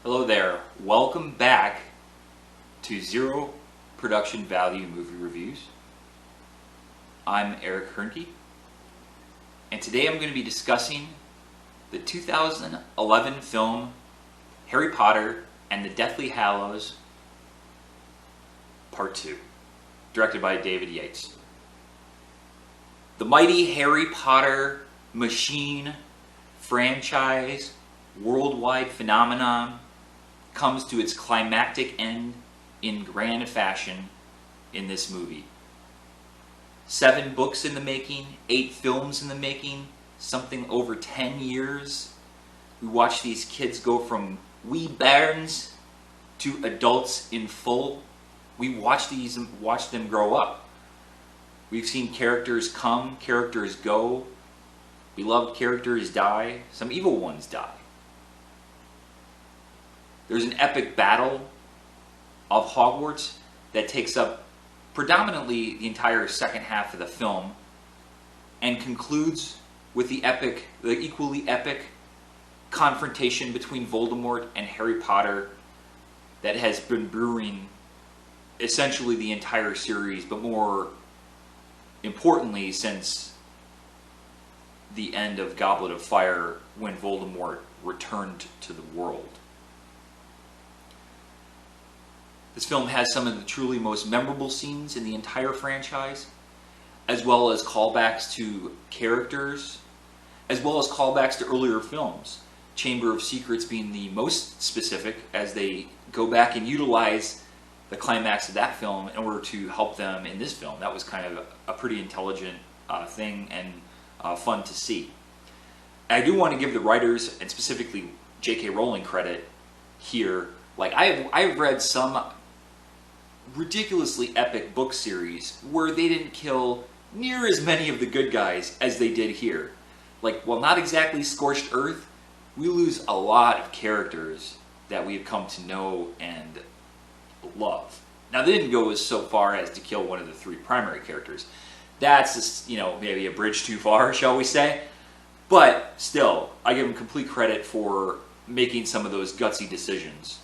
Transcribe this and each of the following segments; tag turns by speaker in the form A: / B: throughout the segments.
A: Hello there. Welcome back to Zero Production Value Movie Reviews. I'm Eric Hoernke, and today I'm going to be discussing the 2011 film Harry Potter and the Deathly Hallows Part 2, directed by David Yates. The mighty Harry Potter machine franchise worldwide phenomenon comes to its climactic end in grand fashion in this movie. 7 books in the making, 8 films in the making, something over 10 years. We watch these kids go from wee bairns to adults in full. We watch them grow up. We've seen characters come, characters go. Beloved characters die. Some evil ones die. There's an epic battle of Hogwarts that takes up predominantly the entire second half of the film and concludes with the equally epic confrontation between Voldemoort and Harry Potter that has been brewing essentially the entire series, but more importantly since the end of Goblet of Fire when Voldemort returned to the world. This film has some of the truly most memorable scenes in the entire franchise, as well as callbacks to characters, as well as callbacks to earlier films. Chamber of Secrets being the most specific, as they go back and utilize the climax of that film in order to help them in this film. That was kind of a pretty intelligent thing and fun to see. I do want to give the writers, and specifically J.K. Rowling, credit here. Like, I've read some ridiculously epic book series where they didn't kill near as many of the good guys as they did here. Like, while not exactly scorched earth, we lose a lot of characters that we have come to know and love. Now, they didn't go so far as to kill one of the 3 primary characters. That's just, maybe a bridge too far, shall we say. But still, I give them complete credit for making some of those gutsy decisions.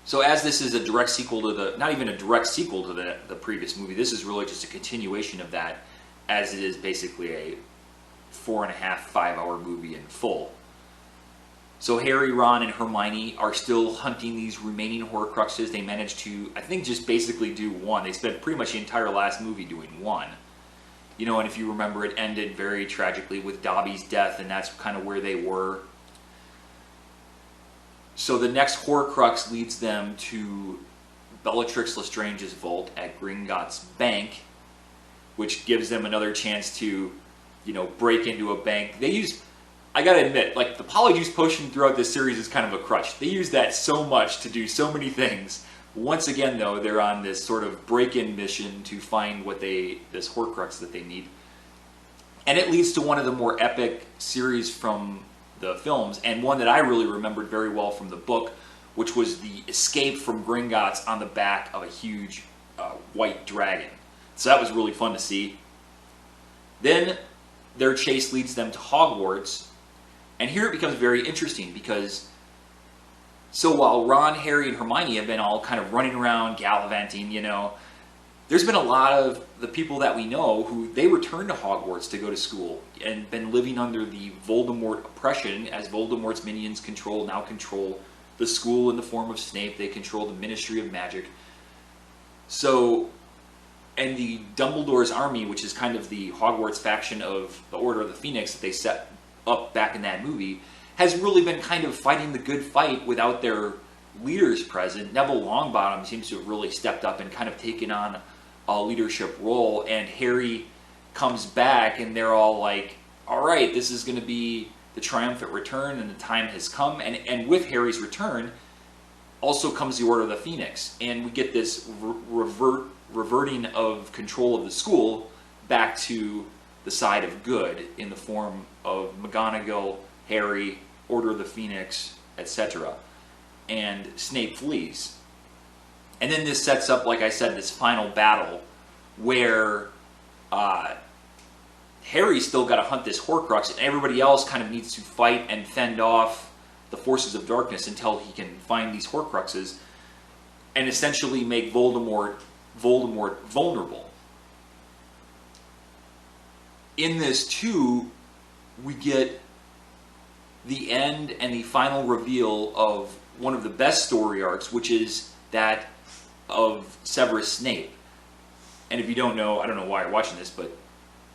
A: So as this is a direct sequel to not even a direct sequel to the previous movie, this is really just a continuation of that, as it is basically a 4.5, 5-hour movie in full. So Harry, Ron, and Hermione are still hunting these remaining Horcruxes. They managed to, I think, just basically do one. They spent pretty much the entire last movie doing one. And if you remember, it ended very tragically with Dobby's death, and that's kind of where they were. So the next Horcrux leads them to Bellatrix Lestrange's vault at Gringotts Bank, which gives them another chance to, break into a bank. They use, I gotta admit, like, the Polyjuice Potion throughout this series is kind of a crutch. They use that so much to do so many things. Once again, though, they're on this sort of break-in mission to find this Horcrux that they need. And it leads to one of the more epic series from the films, and one that I really remembered very well from the book, which was the escape from Gringotts on the back of a huge white dragon. So that was really fun to see. Then their chase leads them to Hogwarts, and here it becomes very interesting because while Ron, Harry, and Hermione have been all kind of running around gallivanting, there's been a lot of the people that we know who they returned to Hogwarts to go to school and been living under the Voldemort oppression, as Voldemort's minions now control the school in the form of Snape. They control the Ministry of Magic. So, and the Dumbledore's army, which is kind of the Hogwarts faction of the Order of the Phoenix that they set up back in that movie, has really been kind of fighting the good fight without their leaders present. Neville Longbottom seems to have really stepped up and kind of taken on a leadership role, and Harry comes back and they're all like, all right, this is going to be the triumphant return and the time has come. And with Harry's return also comes the Order of the Phoenix, and we get this reverting of control of the school back to the side of good in the form of McGonagall, Harry, Order of the Phoenix, etc. And Snape flees. And then this sets up, like I said, this final battle where Harry's still got to hunt this Horcrux, and everybody else kind of needs to fight and fend off the forces of darkness until he can find these Horcruxes and essentially make Voldemort vulnerable. In this too, we get the end and the final reveal of one of the best story arcs, which is that of Severus Snape. And if you don't know, I don't know why you're watching this, but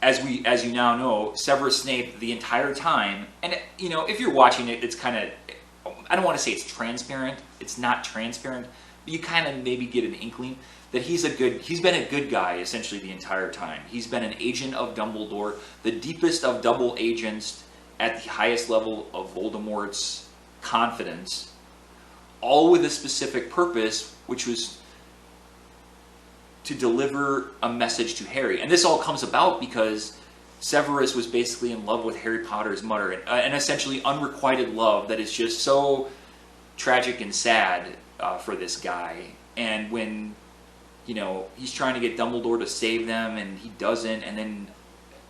A: as you now know, Severus Snape the entire time, and you know, if you're watching it, it's kind of, I don't want to say it's transparent. It's not transparent, but you kind of maybe get an inkling that he's been a good guy essentially the entire time. He's been an agent of Dumbledore, the deepest of double agents at the highest level of Voldemort's confidence, all with a specific purpose, which was to deliver a message to Harry. And this all comes about because Severus was basically in love with Harry Potter's mother, an essentially unrequited love that is just so tragic and sad for this guy. And when, you know, he's trying to get Dumbledore to save them and he doesn't, and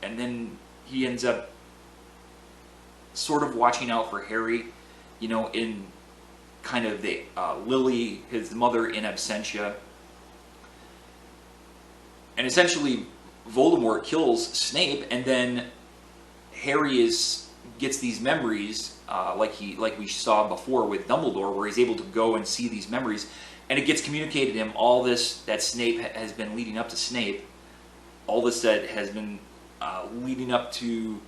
A: then he ends up sort of watching out for Harry, you know, in kind of the Lily, his mother, in absentia. And essentially, Voldemort kills Snape, and then Harry gets these memories, like we saw before with Dumbledore, where he's able to go and see these memories, and it gets communicated to him all this that Snape has been leading up to Snape, all this that has been leading up to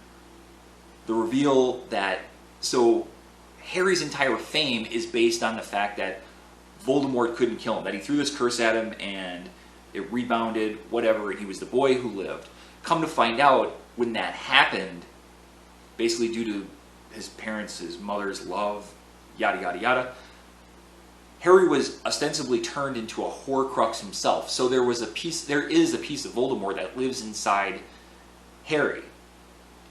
A: the reveal that, so Harry's entire fame is based on the fact that Voldemort couldn't kill him, that he threw this curse at him and it rebounded, whatever, and he was the boy who lived. Come to find out, when that happened, basically due to his parents, his mother's love, yada yada yada, Harry was ostensibly turned into a Horcrux himself. So there is a piece of Voldemort that lives inside Harry.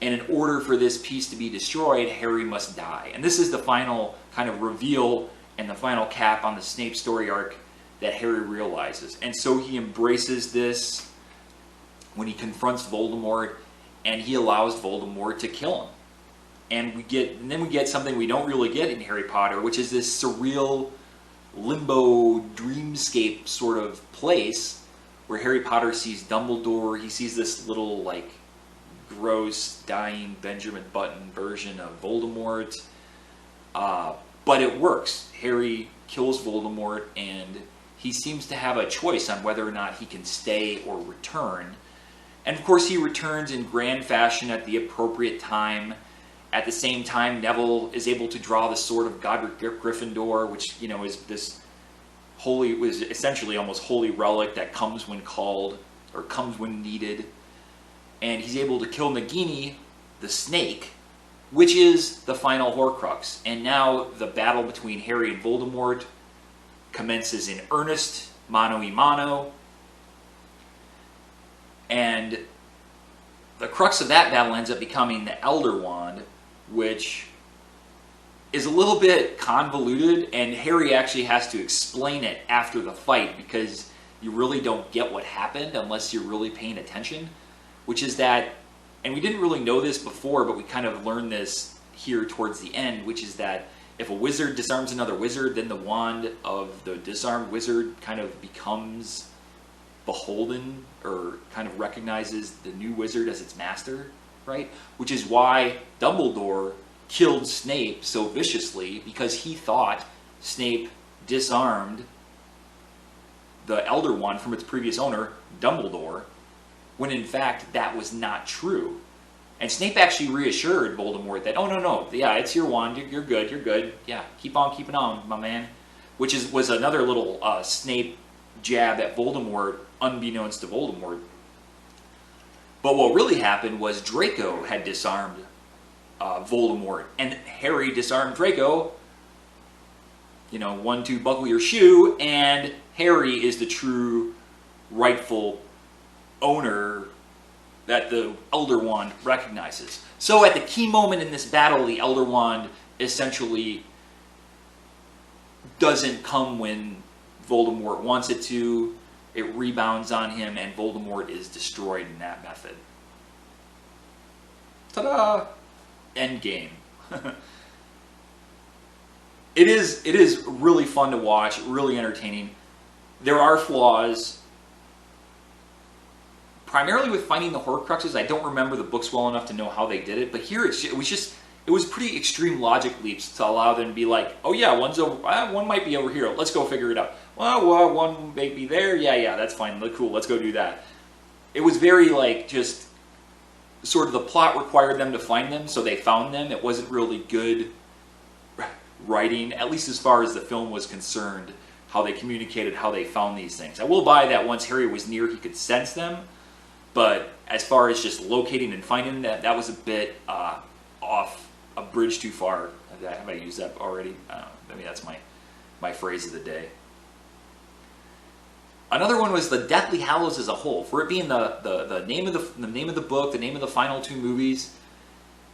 A: And in order for this piece to be destroyed, Harry must die. And this is the final kind of reveal and the final cap on the Snape story arc that Harry realizes. And so he embraces this when he confronts Voldemort, and he allows Voldemort to kill him. And then we get something we don't really get in Harry Potter, which is this surreal limbo dreamscape sort of place where Harry Potter sees Dumbledore. He sees this little, like, gross, dying Benjamin Button version of Voldemort. But it works. Harry kills Voldemort, and he seems to have a choice on whether or not he can stay or return. And of course he returns in grand fashion at the appropriate time. At the same time, Neville is able to draw the sword of Godric Gryffindor, which, you know, is this was essentially almost holy relic that comes when called, or comes when needed. And he's able to kill Nagini, the snake, which is the final Horcrux. And now the battle between Harry and Voldemort commences in earnest, mano a mano. And the crux of that battle ends up becoming the Elder Wand, which is a little bit convoluted, and Harry actually has to explain it after the fight, because you really don't get what happened unless you're really paying attention, which is that, and we didn't really know this before, but we kind of learned this here towards the end, which is that if a wizard disarms another wizard, then the wand of the disarmed wizard kind of becomes beholden, or kind of recognizes the new wizard as its master, right? Which is why Dumbledore killed Snape so viciously, because he thought Snape disarmed the Elder Wand from its previous owner, Dumbledore, when in fact that was not true. And Snape actually reassured Voldemort that, oh no, yeah, it's your wand, you're good, yeah, keep on keeping on, my man. Which was another little Snape jab at Voldemort, unbeknownst to Voldemort. But what really happened was Draco had disarmed Voldemort, and Harry disarmed Draco. You know, 1, 2, buckle your shoe, and Harry is the true rightful owner that the Elder Wand recognizes. So at the key moment in this battle, the Elder Wand essentially doesn't come when Voldemort wants it to. It rebounds on him, and Voldemort is destroyed in that method. Ta-da! Endgame. It is really fun to watch, really entertaining. There are flaws, primarily with finding the Horcruxes. I don't remember the books well enough to know how they did it, but here it was pretty extreme logic leaps to allow them to be like, oh yeah, one's over, one might be over here. Let's go figure it out. Well, one may be there. Yeah, that's fine. Cool. Let's go do that. It was very like just sort of the plot required them to find them, so they found them. It wasn't really good writing, at least as far as the film was concerned, how they communicated, how they found these things. I will buy that once Harry was near, he could sense them, but as far as just locating and finding them, that was a bit off, a bridge too far. Have I used that already? I don't know. I mean, that's my phrase of the day. Another one was the Deathly Hallows as a whole. For it being the name of the book, the name of the final two movies,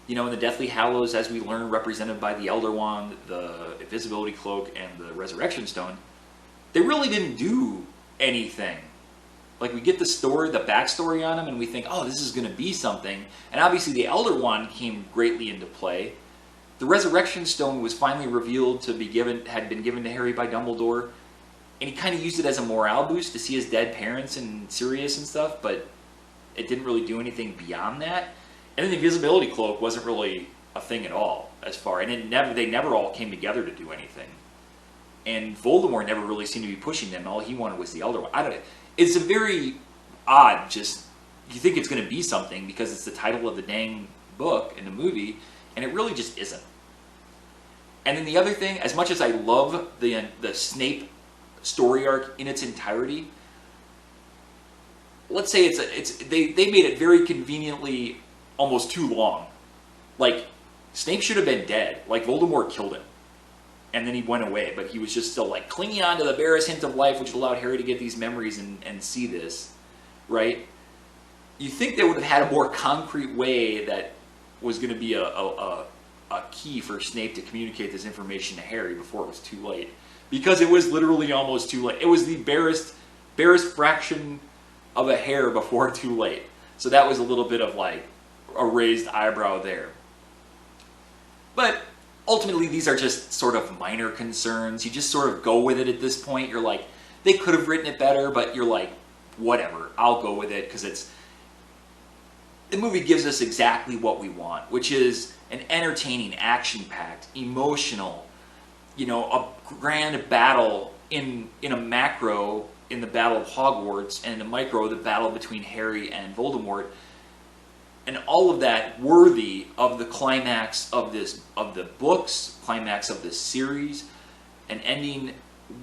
A: you know, in the Deathly Hallows, as we learn, represented by the Elder Wand, the Invisibility Cloak, and the Resurrection Stone, they really didn't do anything. Like, we get the backstory on them, and we think, oh, this is going to be something. And obviously the Elder Wand came greatly into play. The Resurrection Stone was finally revealed to had been given to Harry by Dumbledore, and he kind of used it as a morale boost to see his dead parents and Sirius and stuff, but it didn't really do anything beyond that. And then the Invisibility Cloak wasn't really a thing at all, and they never all came together to do anything. And Voldemort never really seemed to be pushing them. All he wanted was the Elder Wand. It's a very odd, just, you think it's going to be something because it's the title of the dang book in the movie, and it really just isn't. And then the other thing, as much as I love the Snape story arc in its entirety, let's say they made it very conveniently almost too long. Like, Snape should have been dead. Like, Voldemort killed him. And then he went away, but he was just still like clinging on to the barest hint of life, which allowed Harry to get these memories and see this, right? You think they would have had a more concrete way that was going to be a key for Snape to communicate this information to Harry before it was too late. Because it was literally almost too late. It was the barest fraction of a hair before too late. So that was a little bit of like a raised eyebrow there. But ultimately, these are just sort of minor concerns. You just sort of go with it at this point. You're like, they could have written it better, but you're like, whatever, I'll go with it, because the movie gives us exactly what we want, which is an entertaining, action-packed, emotional, you know, a grand battle in a macro, in the Battle of Hogwarts, and in a micro, the battle between Harry and Voldemort. And all of that worthy of the climax of the books, climax of this series, an ending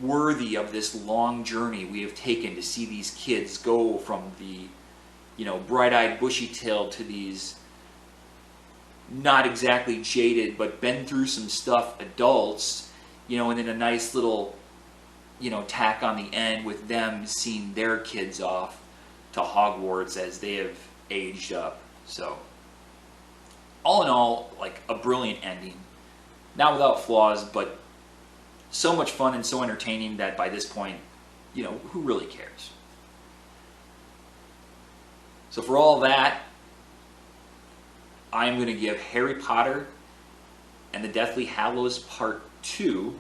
A: worthy of this long journey we have taken to see these kids go from the, you know, bright-eyed, bushy-tailed to these not exactly jaded, but been through some stuff adults, you know, and then a nice little, you know, tack on the end with them seeing their kids off to Hogwarts as they have aged up. So, all in all, like a brilliant ending. Not without flaws, but so much fun and so entertaining that by this point, you know, who really cares? So for all that, I am going to give Harry Potter and the Deathly Hallows Part 2,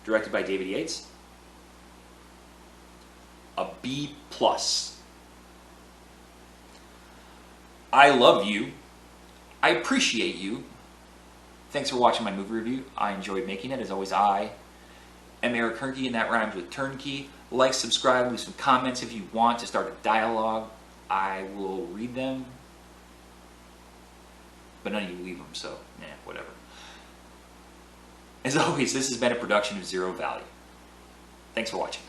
A: directed by David Yates, a B+. I love you. I appreciate you. Thanks for watching my movie review. I enjoyed making it. As always, I am Eric Hoernke, and that rhymes with turnkey. Like, subscribe, leave some comments if you want to start a dialogue. I will read them. But none of you leave them, so, whatever. As always, this has been a production of Zero Value. Thanks for watching.